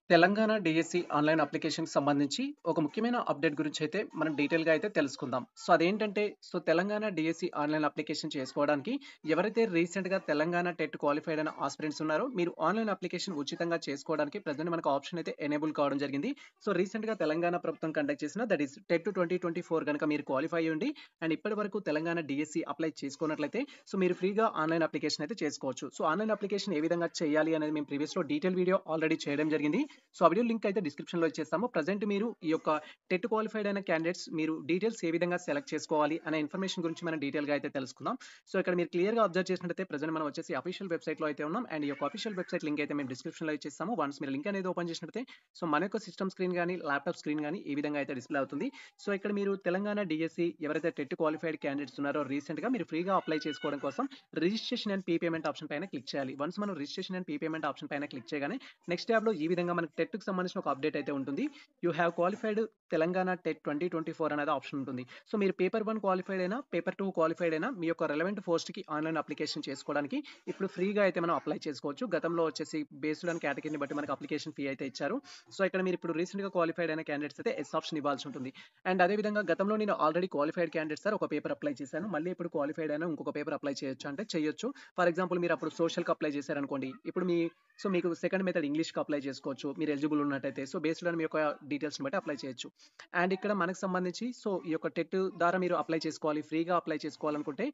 Telangana DSC online అప్లికేషన్‌కి సంబంధించి ఒక ముఖ్యమైన అప్డేట్ గురించైతే మనం డీటెయిల్‌గా అయితే తెలుసుకుందాం. అదేంటంటే తెలంగాణ డీఎస్సీ ఆన్‌లైన్ అప్లికేషన్ చేసుకోవడానికి ఎవరైతే రీసెంట్‌గా తెలంగాణ టెట్ క్వాలిఫైడ్ అయిన ఆస్పిరెంట్స్ ఉన్నారో మీరు ఆన్‌లైన్ అప్లికేషన్ ఉచితంగా చేసుకోవడానికి ప్రెజెంట్ మనకు ఆప్షన్ అయితే ఎనేబుల్ కావడం జరిగింది. రీసెంట్‌గా తెలంగాణ ప్రభుత్వం కండక్ట్ చేసిన దట్ ఈస్ టెట్ 2024 గనుక మీరు క్వాలిఫై అయ్యుండి అండ్ ఇప్పటివరకు తెలంగాణ డీఎస్సీ అప్లై చేసుకున్నట్లయితే మీరు ఫ్రీగా ఆన్‌లైన్ అప్లికేషన్ అయితే చేసుకోవచ్చు. ఆన్‌లైన్ అప్లికేషన్ ఏ విధంగా చేయాలి అనేది మేము ప్రీవియస్‌లో డీటెయిల్ వీడియో ఆల్రెడీ చేయడం జరిగింది. ఆ వీడియో లింక్ అయితే డిస్క్రిప్షన్‌లో ఇచ్చేస్తాము. ప్రెజెంట్ మీరు ఈ యొక్క టెట్ క్వాలిఫైడ్ అయిన క్యాండిడేట్స్ మీరు డీటెయిల్స్ ఏ విధంగా సెలెక్ట్ చేసుకోవాలి అనే ఇన్ఫర్మేషన్ గురించి మనం డీటెయిల్‌గా అయితే తెలుసుకుందాం. ఇక్కడ మీరు క్లియర్‌గా అబ్జర్వ్ చేసినట్లయితే ప్రెజెంట్ మనం వచ్చేసి అఫీషియల్ వెబ్‌సైట్‌లో అయితే ఉన్నాం. అండ్ ఈ యొక్క అఫీషియల్ వెబ్‌సైట్ లింక్ అయితే మేము డిస్క్రిప్షన్‌లో ఇచ్చేస్తాము. వన్స్ మీరు లింక్ అనేది ఓపెన్ చేసినట్లయితే మన యొక్క సిస్టమ్ స్క్రీన్ గాని, ల్యాప్‌టాప్ స్క్రీన్ గాని ఈ విధంగా అయితే డిస్‌ప్లే అవుతుంది. ఇక్కడ మీరు తెలంగాణ డీఎస్సీ ఎవరైతే టెట్ క్వాలిఫైడ్ క్యాండిడేట్స్ ఉన్నారో రీసెంట్‌గా మీరు ఫ్రీగా అప్లై చేసుకోవడం కోసం రిజిస్ట్రేషన్ అండ్ పేమెంట్ ఆప్షన్ పైన క్లిక్ చేయాలి. వన్స్ మనం రిజిస్ట్రేషన్ అండ్ పేమెంట్ ఆప్షన్ పైన క్లిక్ చేయగానే నెక్స్ట్ ట్యాబ్‌లో ఈ విధంగా మనకు టెట్‌కి సంబంధించిన ఒక అప్డేట్ అయితే ఉంటుంది. You have qualified Telangana TET 2024 అనేది ఆప్షన్ ఉంటుంది. మీరు పేపర్ 1 క్వాలిఫైడ్ అయినా, పేపర్ 2 క్వాలిఫైడ్ అయినా మీ యొక్క రెలెవెంట్ పోస్ట్‌కి ఆన్‌లైన్ అప్లికేషన్ చేసుకోవడానికి ఇప్పుడు ఫ్రీగా అయితే మనం అప్లై చేసుకోవచ్చు. గతంలో వచ్చేసి బేస్డ్ ఆన్ కేటగిరీని బట్టి మనకు అప్లికేషన్ ఫీ అయితే ఇచ్చారు. ఇక్కడ మీరు ఇప్పుడు రీసెంట్‌గా క్వాలిఫైడ్ అయిన క్యాండిడేట్స్ అయితే యెస్ ఆప్షన్ ఇవ్వాల్సి ఉంటుంది. అండ్ అదే విధంగా గతంలో నేను ఆల్రెడీ క్వాలిఫైడ్ క్యాండిడేట్ సార్ ఒక పేపర్ అప్లై చేశాను. మళ్ళీ ఇప్పుడు క్వాలిఫైడ్ అయినా ఇంకొక పేపర్ అప్లై చేయొచ్చా అంటే చేయొచ్చు. ఫర్ ఎగ్జాంపుల్ మీరు అప్పుడు సోషల్‌కి అప్లై చేశారనుకోండి. ఇప్పుడు మీకు సెకండ్ మెథడ్ ఇంగ్లీష్‌కి అప్లై చేసుకోవచ్చు. మీరు ఎలిజిబుల్ ఉన్నట్టయితే. బేస్డ్ ఆన్ మీ యొక్క డీటెయిల్స్‌ని బట్టి అప్లై చేయొచ్చు. అండ్ ఇక్కడ మనకు సంబంధించి ఈ యొక్క టెట్ ద్వారా మీరు అప్లై చేసుకోవాలి. ఫ్రీగా అప్లై చేసుకోవాలనుకుంటే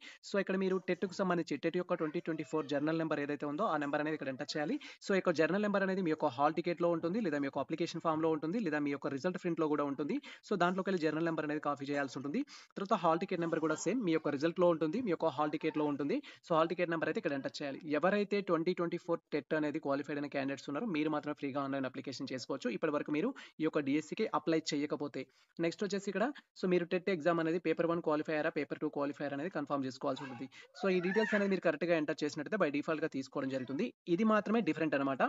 ఇక్కడ మీరు టెట్‌కి సంబంధించి టెట్ యొక్క 2024 జర్నల్ నంబర్ ఏదైతే ఉందో ఆ నంబర్ అనేది ఇక్కడ ఎంటర్ చేయాలి. ఈ యొక్క జర్నల్ నంబర్ అనేది మీ యొక్క హాల్ టికెట్‌లో ఉంటుంది. లేదా మీ యొక్క అప్లికేషన్ ఫార్మ్‌లో ఉంటుంది. లేదా మీ యొక్క రిజల్ట్ ప్రింట్‌లో కూడా ఉంటుంది. దాంట్లోకెళ్ళి జర్నల్ నంబర్ అనేది కాపీ చేయాల్సి ఉంటుంది. తర్వాత హాల్ టికెట్ నంబర్ కూడా సేమ్ మీ యొక్క రిజల్ట్‌లో ఉంటుంది. మీ యొక్క హాల్ టికెట్‌లో ఉంటుంది. హాల్ టికెట్ నంబర్ అయితే ఇక్కడ ఎంటర్ చేయాలి. ఎవరైతే 2024 టెట్ అనేది క్వాలిఫైడ్ అయిన క్యాండిడేట్స్ ఉన్నారో మీరు మాత్రం ఫ్రీగా ఆన్‌లైన్ అప్లికేషన్ చేసుకోవచ్చు. ఇప్పటివరకు మీరు ఈ యొక్క డీఎస్సీకి అప్లై చేయకపోతే. నెక్స్ట్ వచ్చేసి ఇక్కడ మీరు టెట్ ఎగ్జామ్ అనేది పేపర్ 1 క్వాలిఫై అయ్యారా? పేపర్ 2 క్వాలిఫై అయ్యారా? అనేది కన్ఫర్మ్ చేసుకోవాల్సి ఉంటుంది. ఈ డీటెయిల్స్ అనేది మీరు కరెక్ట్‌గా ఎంటర్ చేసినట్లయితే బై డిఫాల్ట్‌గా తీసుకోవడం జరుగుతుంది. ఇది మాత్రమే డిఫరెంట్ అనమాట.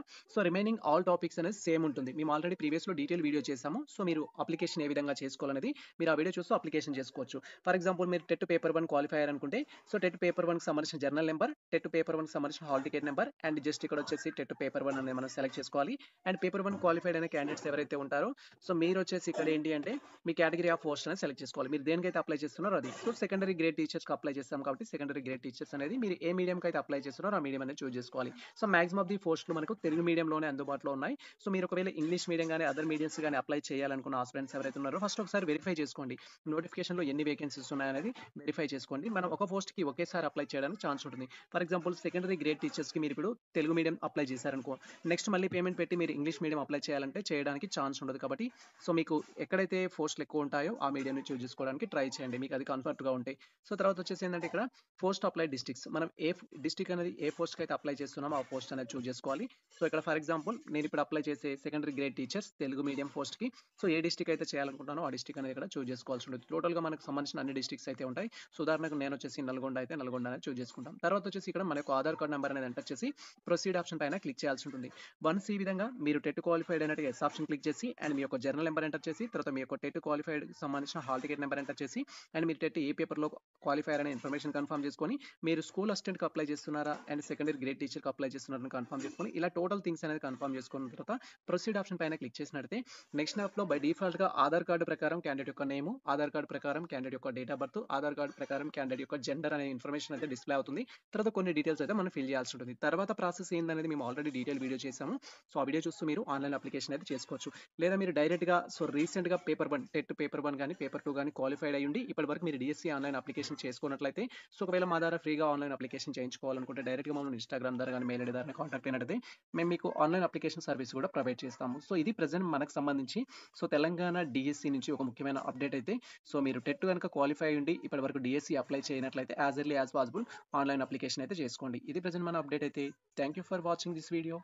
రిమైనింగ్ ఆల్ టాపిక్స్ అనేది సేమ్ ఉంటుంది. మేము ఆల్రెడీ ప్రీవియస్‌లో డీటెయిల్ వీడియో చేసాము. మీరు అప్లికేషన్ ఏ విధంగా చేసుకోవాలనేది మీరు ఆ వీడియో చూస్తూ అప్లికేషన్ చేసుకోవచ్చు. ఫర్ ఎగ్జాంపుల్ మీరు టెట్ పేపర్ 1 క్వాలిఫై అయ్యారనుకుంటే టెట్ పేపర్ 1కి సంబంధించిన జర్నల్ నంబర్, టెట్ పేపర్ 1కి సంబంధించిన hall ticket number and just ఇక్కడ వచ్చేసి టెట్ పేపర్ 1 అనేది మనం సెలెక్ట్ చేసుకోవాలి. అండ్ పేపర్ 1 క్వాలిఫైడ్ అయిన క్యాండిడేట్స్ ఎవరైతే ఉంటారో మీరు వచ్చేసి ఇక్కడ ఏంటి అంటే మీ కేటగిరీ ఆఫ్ పోస్ట్ అనేది సెలెక్ట్ చేసుకోవాలి. మీరు దేనికైతే అప్లై చేస్తున్నారో అది. సెకండరీ గ్రేడ్ టీచర్స్‌కి అప్లై చేస్తాం కాబట్టి సెకండరీ గ్రేడ్ టీచర్స్ అనేది మీరు ఏ మీడియంకి అయితే అప్లై చేస్తున్నారో ఆ మీడియం అనేది చూజ్ చేసుకోవాలి. మాక్సిమం ఆఫ్ ది పోస్టులు మనకు తెలుగు మీడియంలోనే అందుబాటులో ఉన్నాయి. మీరు ఒకవేళ ఇంగ్లీష్ మీడియం గాని, అదర్ మీడియమ్స్ గాని అప్లై చేయాలనుకున్న ఆస్పిరెంట్స్ ఎవరైతే ఉన్నారో ఫస్ట్ ఒకసారి వెరిఫై చేసుకోండి. నోటిఫికేషన్‌లో ఎన్ని వేకెన్సీస్ ఉన్నాయనేది వెరిఫై చేసుకోండి. మనం ఒక పోస్ట్‌కి ఒకేసారి అప్లై చేయడానికి ఛాన్స్ ఉంటుంది. ఫర్ ఎగ్జాంపుల్ సెకండరీ గ్రేడ్ టీచర్స్‌కి మీరు ఇప్పుడు తెలుగు మీడియం అప్లై చేశారనుకో నెక్స్ట్ మళ్ళీ పేమెంట్ పెట్టి మీరు ఇంగ్లీష్ మీడియం అప్లై చేయాలంటే చేయడానికి ఛాన్స్ ఉండదు కాబట్టి మీకు ఎక్కడైతే పోస్టులు ఎక్కువ ఉంటాయో ఆ మీడియంని చూజ్ చేసుకోవడానికి ట్రై చేయండి. మీకు అది కంఫర్ట్‌గా ఉంటాయి. తర్వాత వచ్చేసి ఏంటంటే ఇక్కడ పోస్ట్ అప్లై డిస్ట్రిక్ట్స్ మనం ఏ డిస్ట్రిక్ట్ అనేది ఏ పోస్ట్‌కి అయితే అప్లై చేస్తున్నామో ఆ పోస్ట్ అనేది చూజ్ చేసుకోవాలి. ఇక్కడ ఫర్ ఎగ్జాంపుల్ నేను ఇప్పుడు అప్లై చేసే secondary grade teachers Telugu medium పోస్ట్‌కి ఏ డిస్ట్రిక్ట్ అయితే చేయాలనుకుంటున్నానో ఆ డిస్ట్రిక్ట్ అనేది ఇక్కడ చూజ్ చేసుకోవాల్సి ఉంటుంది. టోటల్‌గా మనకు సంబంధించిన అన్ని డిస్ట్రిక్ట్స్ అయితే ఉంటాయి. ఉదాహరణకు నేను వచ్చేసి నల్గొండ అయితే నల్గొండ అనేది చూజ్ చేసుకుంటాం. తర్వాత వచ్చేసి ఇక్కడ మన యొక్క ఆధార్ కార్డ్ నంబర్ అనేది ఎంటర్ చేసి ప్రొసీడ్ ఆప్షన్ పైన క్లిక్ చేయాల్సి ఉంటుంది. వన్స్ ఈ విధంగా మీరు టెట్ క్వాలిఫైడ్ అయినట్టు ఎస్ ఆప్షన్ క్లిక్ చేసి అండ్ మీ యొక్క జర్నల్ నెంబర్ ఎంటర్ చేసి తర్వాత మీ యొక్క టెట్ క్వాలిఫైడ్ సంబంధించిన హాల్ టికెట్ నెంబర్ ఎంటర్ చేసి అండ్ మీరు టెట్ ఏ పేపర్‌లో క్వాలిఫై అనే ఇన్ఫర్మేషన్ కన్ఫర్మ్ చేసుకొని మీరు స్కూల్ అసిస్టెంట్‌కి అప్లై చేస్తున్నారా అండ్ సెకండరీ గ్రేడ్ టీచర్‌కి అప్లై చేస్తున్నారని కన్ఫర్మ్ చేసుకొని ఇలా టోటల్ థింగ్స్ అనేది కన్ఫర్మ్ చేసుకున్న తర్వాత ప్రొసీడ్ ఆప్షన్ పైన క్లిక్ చేసినట్లయితే నెక్స్ట్ యాప్‌లో బై డిఫాల్ట్‌గా ఆధార్ కార్డ్ ప్రకారం క్యాండిడేట్ యొక్క నేమ్, ఆధార్ కార్డ్ ప్రకారం క్యాండిడేట్ యొక్క date of birth, Aadhaar card ప్రకారం క్యాండిడేట్ యొక్క జెండర్ అనే ఇన్ఫర్మేషన్ అయితే డిస్‌ప్లే అవుతుంది. తర్వాత కొన్ని డీటెయిల్స్ అయితే మనం ఫిల్ చేయాల్సి ఉంటుంది. తర్వాత ప్రాసెస్ ఏందనేది మేము ఆల్రెడీ డీటెయిల్ వీడియో చేసాము. ఆ వీడియో చూస్తూ మీరు ఆన్‌లైన్ అప్లికేషన్ అయితే చేసుకోవచ్చు. లేదా మీరు డైరెక్ట్‌గా రీసెంట్‌గా పేపర్ 1 టెట్ పేపర్ 1 గాని, పేపర్ 2 గాని క్వాలిఫైడ్ అయ్యుండి ఇప్పటివరకు మీరు డీఎస్సీ ఆన్‌లైన్ అప్లికేషన్ చేసుకున్నట్లయితే ఒకవేళ మా ద్వారా ఫ్రీగా ఆన్‌లైన్ అప్లికేషన్ చేయించుకోవాలనుకుంటే డైరెక్ట్‌గా మమ్మల్ని ఇన్‌స్టాగ్రామ్ ద్వారా గాని, మెయిల్ ఐడీ ద్వారా కాంటాక్ట్ అయినట్టయితే మేము మీకు ఆన్‌లైన్ అప్లికేషన్ సర్వీస్ కూడా ప్రొవైడ్ చేస్తాము. ఇది ప్రెజెంట్ మనకు సంబంధించి తెలంగాణ డీఎస్సీ నుంచి ఒక ముఖ్యమైన అప్డేట్ అయితే మీరు టెట్ గనుక క్వాలిఫై అయ్యుండి ఇప్పటివరకు డీఎస్సీ అప్లై చేయనట్లయితే as early as possible online application అయితే చేసుకోండి. ఇది ప్రెజెంట్ మన అప్డేట్ అయితే. Thank you for watching this video.